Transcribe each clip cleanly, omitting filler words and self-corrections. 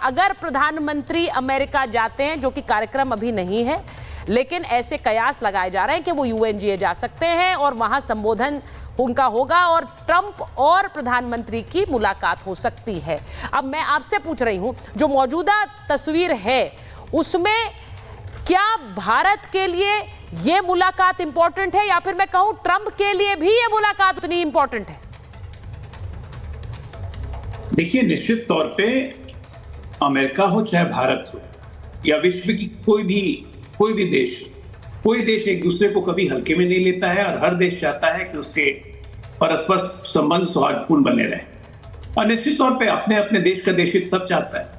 अगर प्रधानमंत्री अमेरिका जाते हैं, जो कि कार्यक्रम अभी नहीं है, लेकिन ऐसे कयास लगाए जा रहे हैं कि वो यूएनजीए जा सकते हैं और वहां संबोधन उनका होगा और ट्रंप और प्रधानमंत्री की मुलाकात हो सकती है। अब मैं आपसे पूछ रही हूं, जो मौजूदा तस्वीर है उसमें क्या भारत के लिए यह मुलाकात इंपॉर्टेंट है, या फिर मैं कहूं ट्रंप के लिए भी यह मुलाकात उतनी इंपॉर्टेंट है? देखिए, निश्चित तौर पे अमेरिका हो चाहे भारत हो या विश्व की कोई भी देश एक दूसरे को कभी हल्के में नहीं लेता है, और हर देश चाहता है कि उसके परस्पर संबंध सौहार्दपूर्ण बने रहे। और निश्चित तौर पे अपने अपने देश का देश हित सब चाहता है।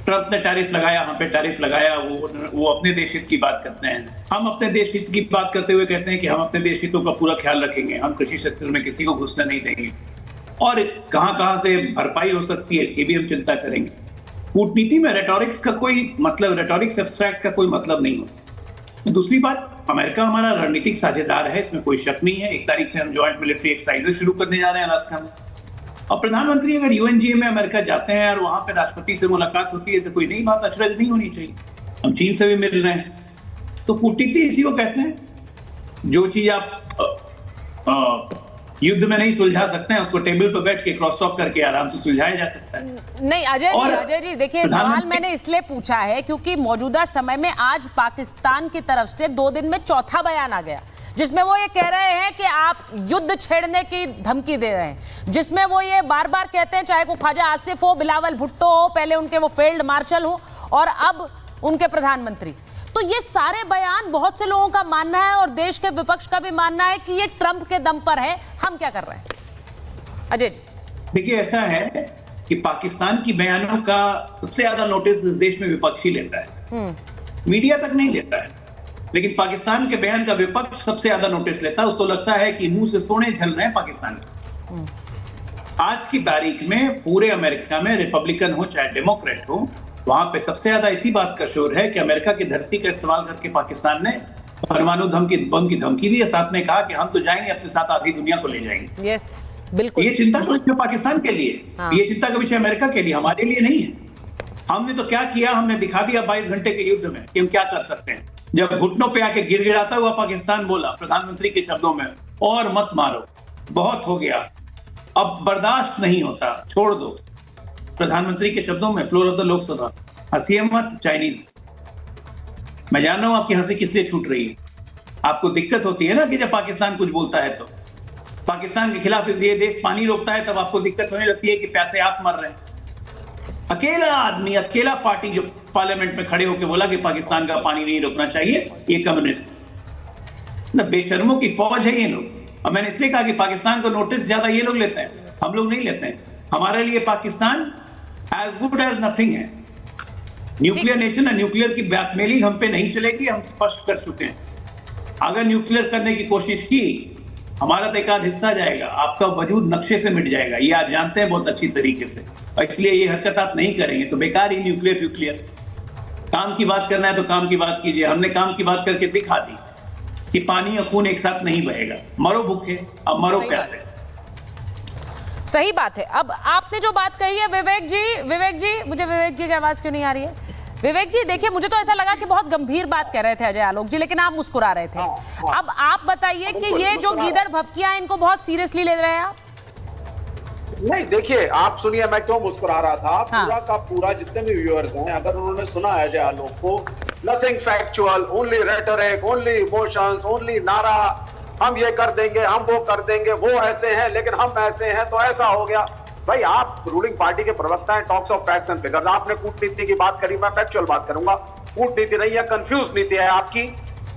ट्रंप ने टैरिफ लगाया, हम पे टैरिफ लगाया, वो अपने देश हित की बात करते हैं। हम अपने देश हित की बात करते हुए कहते हैं कि हम अपने देश हितों का पूरा ख्याल रखेंगे, हम कृषि क्षेत्र में किसी को घुसने नहीं देंगे, और कहां से भरपाई हो सकती है इसकी भी हम चिंता करेंगे। कूटनीति में रेटोरिक्स का कोई मतलब, रेटोरिक्स एब्स्ट्रैक्ट का कोई मतलब नहीं होता। दूसरी बात, अमेरिका हमारा रणनीतिक साझेदार है, इसमें कोई शक नहीं है। 1 तारीख से हम जॉइंट मिलिट्री एक्सरसाइजेज शुरू करने जा रहे हैं अलास्का में। और प्रधानमंत्री अगर यूएनजीए में अमेरिका जाते हैं और वहां पे राष्ट्रपति से मुलाकात होती है तो कोई नई बात, अचरज नहीं होनी चाहिए। हम चीन से भी मिल रहे हैं, तो कूटनीति इसी को कहते हैं। जो चीज आप युद्ध में नहीं सुलझा सकते हैं, उसको टेबल पर बैठ के क्रॉस टॉक करके आराम से सुलझाया जा सकता है। नहीं अजय जी देखिए, सवाल मैंने इसलिए पूछा है क्योंकि मौजूदा समय में आज पाकिस्तान की तरफ से 2 दिन में चौथा बयान आ गया, जिसमें वो ये कह रहे हैं कि आप युद्ध छेड़ने की धमकी दे रहे हैं, जिसमें वो ये बार बार कहते हैं, चाहे वो ख्वाजा आसिफ हो, बिलावल भुट्टो हो, पहले उनके वो फील्ड मार्शल हो और अब उनके प्रधानमंत्री। तो ये सारे बयान बहुत से लोगों का मानना है और देश के विपक्ष का भी मानना है कि ये ट्रंप के दम पर है। हम क्या कर रहे हैं अजय जी? देखिए, ऐसा है कि पाकिस्तान की बयानों का सबसे ज्यादा नोटिस इस देश में विपक्षी लेता है, मीडिया तक नहीं लेता है, लेकिन पाकिस्तान के बयान का विपक्ष सबसे ज्यादा नोटिस लेता है। उसको लगता है कि मुंह से सोने झल रहे हैं पाकिस्तान के। आज की तारीख में पूरे अमेरिका में, रिपब्लिकन हो चाहे डेमोक्रेट हो, वहां पे सबसे ज्यादा इसी बात का शोर है कि अमेरिका की धरती का इस्तेमाल करके पाकिस्तान ने परमाणु बम की धमकी दी है। साथ में कहा कि हम तो जाएंगे, अपने साथ आधी दुनिया को ले जाएंगे। यस, बिल्कुल। ये चिंता का विषय पाकिस्तान के लिए, ये चिंता का विषय अमेरिका के लिए, हमारे लिए नहीं है। हमने तो क्या किया, हमने दिखा दिया 22 घंटे के युद्ध में कि हम क्या कर सकते हैं। जब घुटनों पे आके गिड़गिड़ाता हुआ पाकिस्तान बोला प्रधानमंत्री के शब्दों में, और मत मारो, बहुत हो गया, अब बर्दाश्त नहीं होता, छोड़ दो। प्रधानमंत्री के शब्दों में, फ्लोर ऑफ द लोकसभा, हंसिए मत चाइनीज। मैं जान रहा हूं आपकी हंसी किस लिए छूट रही है। आपको दिक्कत होती है ना कि जब पाकिस्तान कुछ बोलता है तो पाकिस्तान के खिलाफ ये देश पानी रोकता है, तब आपको दिक्कत होने लगती है कि प्यासे आप मर रहे हैं। अकेला आदमी, अकेला पार्टी जो पार्लियामेंट में खड़े होकर बोला कि पाकिस्तान का पानी नहीं रोकना चाहिए, ये कम्युनिस्ट ना, बेशर्मों की फौज है ये लोग। और मैंने इसलिए कहा कि पाकिस्तान को नोटिस ज्यादा ये लोग लेते हैं, हम लोग नहीं लेते हैं। हमारे लिए Pakistan as good as nothing है। न्यूक्लियर नेशन है, न्यूक्लियर की ब्लैकमेलिंग हम पे नहीं चलेगी, हम स्पष्ट कर चुके हैं। अगर न्यूक्लियर करने की कोशिश की, हमारा तो एक आध हिस्सा जाएगा, आपका वजूद नक्शे से मिट जाएगा, ये आप जानते हैं बहुत अच्छी तरीके से। और इसलिए ये हरकत आप नहीं करेंगे तो बेकार ही न्यूक्लियर। काम की बात करना है तो काम की बात कीजिए। हमने काम की बात करके दिखा दी कि पानी और खून एक साथ नहीं बहेगा। मरो भूखे, अब मरो प्यासे। सही बात है। अब आपने जो बात कही है विवेक जी, मुझे विवेक जी की आवाज क्यों नहीं आ रही है? विवेक जी देखिए, मुझे तो ऐसा लगा कि बहुत गंभीर बात कह रहे थे अजय आलोक जी, लेकिन आप मुस्कुरा रहे थे। अब आप बताइए कि ये जो गीदड़ भपकियां, इनको बहुत सीरियसली ले रहे हैं आप? नहीं, देखिए, आप सुनिए, मैं क्यों मुस्कुरा रहा था। पूरा का पूरा जितने भी व्यूअर्स हैं, अगर उन्होंने सुना है अजय आलोक को, nothing factual, only rhetoric, only emotions, only नारा, हम ये कर देंगे, हम वो कर देंगे, वो ऐसे हैं लेकिन हम ऐसे हैं तो ऐसा हो गया। भाई, आप रूलिंग पार्टी के प्रवक्ता हैं, talks of facts and figures. आपने कूटनीति की बात करी, मैं फैक्चुअल बात करूंगा। कूटनीति नहीं है, कंफ्यूज नीति है आपकी।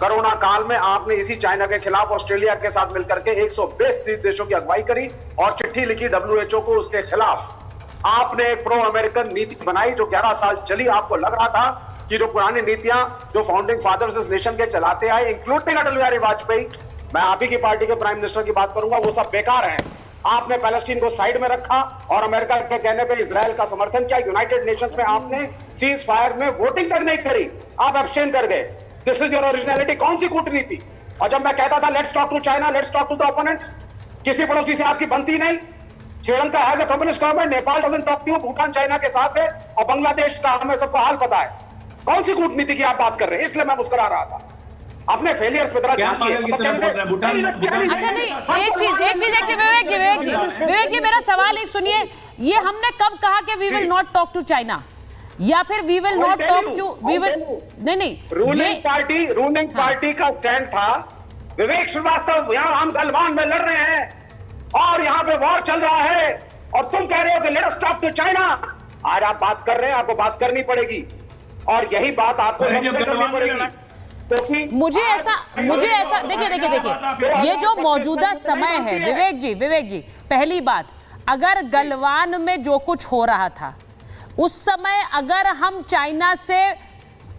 कोरोना काल में आपने इसी चाइना के खिलाफ ऑस्ट्रेलिया के साथ मिलकर के 120 देशों की अगुवाई करी और चिट्ठी लिखी WHO को उसके खिलाफ। आपने एक प्रो अमेरिकन नीति बनाई जो 11 साल चली। आपको लग रहा था कि जो पुरानी नीतियां जो फाउंडिंग फादर्स इस नेशन के चलाते आए, इंक्लूडिंग अटल बिहारी वाजपेयी, मैं आप ही की पार्टी के प्राइम मिनिस्टर की बात करूंगा, वो सब बेकार हैं। आपने पैलेस्टीन को साइड में रखा और अमेरिका के कहने पे इजराइल का समर्थन किया। यूनाइटेड नेशंस में आपने सीज फायर में वोटिंग तक नहीं करी, आप एब्सटेन कर गए। This is your originality. कौन सी कूटनीति? और जब मैं कहता था let's talk to China, let's talk to the opponents, किसी पड़ोसी से आपकी बनती नहीं। Sri Lanka has a communist government, Nepal doesn't talk to, Bhutan China के साथ है, और बांग्लादेश का हमें सबको हाल पता है। कौन सी कूटनीति की आप बात कर रहे हैं? इसलिए मैं मुस्कुरा रहा था। अपने फेलियर्स पे तरह ध्यान दिए। अच्छा नहीं, एक चीज विवेक जी मेरा सवाल एक सुनिए, ये हमने कब कहा कि we will not talk to China, या फिर we will not talk to, we will नहीं रूलिंग पार्टी का स्टैंड था, विवेक श्रीवास्तव यहाँ हम गलवान में लड़ रहे हैं और यहाँ पे वॉर चल रहा है, और तुम कह रहे हो कि let us talk to China. आज आप बात कर रहे हैं, आपको बात करनी पड़ेगी, और यही बात आपको सबसे करनी पड़ेगी। मुझे ऐसा देखिए ये जो मौजूदा समय है विवेक जी, पहली बात, अगर गलवान में जो कुछ हो रहा था उस समय अगर हम चाइना से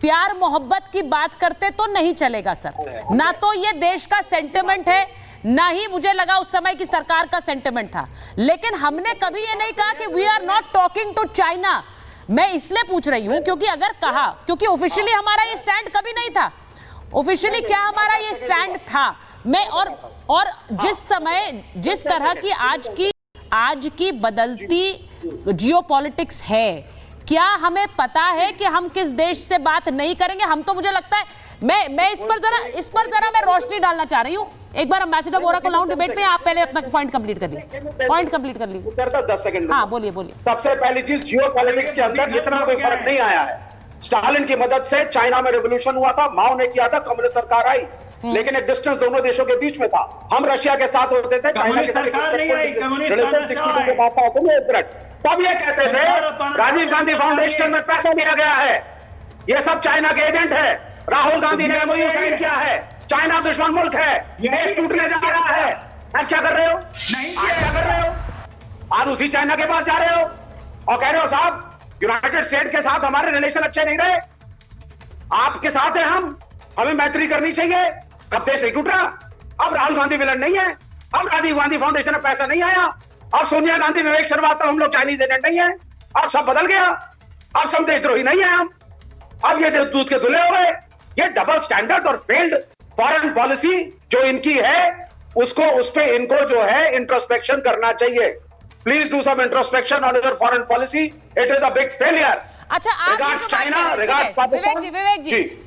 प्यार मोहब्बत की बात करते तो नहीं चलेगा सर। ना तो ये देश का सेंटिमेंट है, ना ही मुझे लगा उस समय की सरकार का सेंटिमेंट था, लेकिन हमने कभी ये नहीं कहा कि we are not talking to China. मैं इसलिए पूछ रही हूं क्योंकि ऑफिशियली हमारा ये स्टैंड कभी नहीं था। ऑफिशियली क्या हमारा ये स्टैंड था? मैं और जिस तरह की आज की बदलती जियोपॉलिटिक्स है, क्या हमें पता है कि हम किस देश से बात नहीं करेंगे? हम तो, मुझे लगता है, मैं इस पर जरा मैं रोशनी डालना चाह रही हूं। एक बार एम्बेसडर वोरा को लाऊं डिबेट में, आप पहले अपना पॉइंट कंप्लीट कर लीजिए। 10 सेकंड। हाँ बोलिए। सबसे पहली चीज, जियोपॉलिटिक्स के अंदर इतना कोई फर्क नहीं आया है। स्टालिन की मदद से चाइना में रेवोल्यूशन हुआ था, माओ ने किया था, कम्युनिस्ट सरकार आई, लेकिन एक डिस्टेंस दोनों देशों के बीच में था। हम रशिया के साथ होते थे, चाइना के साथ तब ये कहते थे राजीव गांधी फाउंडेशन में पैसा दिया गया है, ये सब चाइना के एजेंट है। राहुल गांधी ने एमओयू साइन किया है, चाइना दुश्मन मुल्क है, देश टूटने जा रहा है। आज क्या कर रहे हो? क्या कर रहे हो? आज उसी चाइना के पास जा रहे हो और कह रहे हो साहब यूनाइटेड स्टेट के साथ हमारे रिलेशन अच्छे नहीं रहे, आपके साथ है हम, हमें मैत्री करनी चाहिए। अब देश नहीं टूट रहा, अब राहुल गांधी विलन नहीं है, अब राजीव गांधी फाउंडेशन में पैसा नहीं आया, अब सोनिया गांधी, विवेक श्रीवास्तव, हम लोग चाइनीज एजेंट नहीं है, अब सब बदल गया, अब सब देशद्रोही नहीं है हम, अब ये दूध के धुले हो गए। ये डबल स्टैंडर्ड और फेल्ड फॉरेन पॉलिसी जो इनकी है, उस पे इनको जो है इंट्रोस्पेक्शन करना चाहिए। Please do some introspection on your foreign policy, it is a big failure. अच्छा,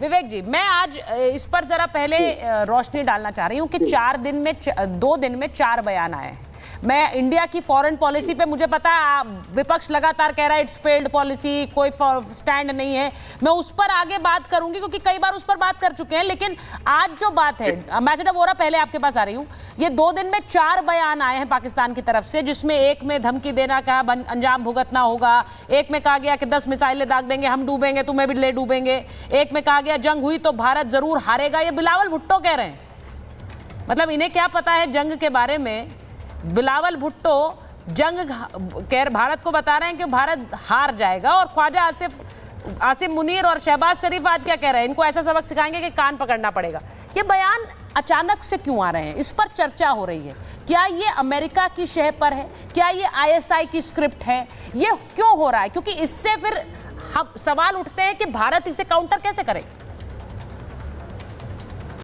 विवेक जी मैं आज इस पर जरा पहले रोशनी डालना चाह रही हूँ कि 2 दिन में 4 बयान आए हैं। मैं इंडिया की फॉरेन पॉलिसी पे, मुझे पता है विपक्ष लगातार कह रहा है इट्स फेल्ड पॉलिसी, कोई स्टैंड नहीं है, मैं उस पर आगे बात करूंगी क्योंकि कई बार उस पर बात कर चुके हैं। लेकिन आज जो बात है, एम्बेसडर वोरा पहले आपके पास आ रही हूं, ये 2 दिन में 4 बयान आए हैं पाकिस्तान की तरफ से, जिसमें एक में धमकी देना का अंजाम भुगतना होगा, एक में कहा गया कि 10 मिसाइलें दाग देंगे, हम डूबेंगे, तुम्हें भी ले डूबेंगे, एक में कहा गया जंग हुई तो भारत जरूर हारेगा। ये बिलावल भुट्टो कह रहे हैं, मतलब इन्हें क्या पता है जंग के बारे में? बिलावल भुट्टो भारत को बता रहे हैं कि भारत हार जाएगा, और ख्वाजा आसिफ मुनीर और शहबाज शरीफ आज क्या कह रहे हैं? इनको ऐसा सबक सिखाएंगे कि कान पकड़ना पड़ेगा। ये बयान अचानक से क्यों आ रहे हैं? इस पर चर्चा हो रही है। क्या ये अमेरिका की शह पर है? क्या ये ISI की स्क्रिप्ट है? ये क्यों हो रहा है? क्योंकि इससे फिर हम सवाल उठते हैं कि भारत इसे काउंटर कैसे करे।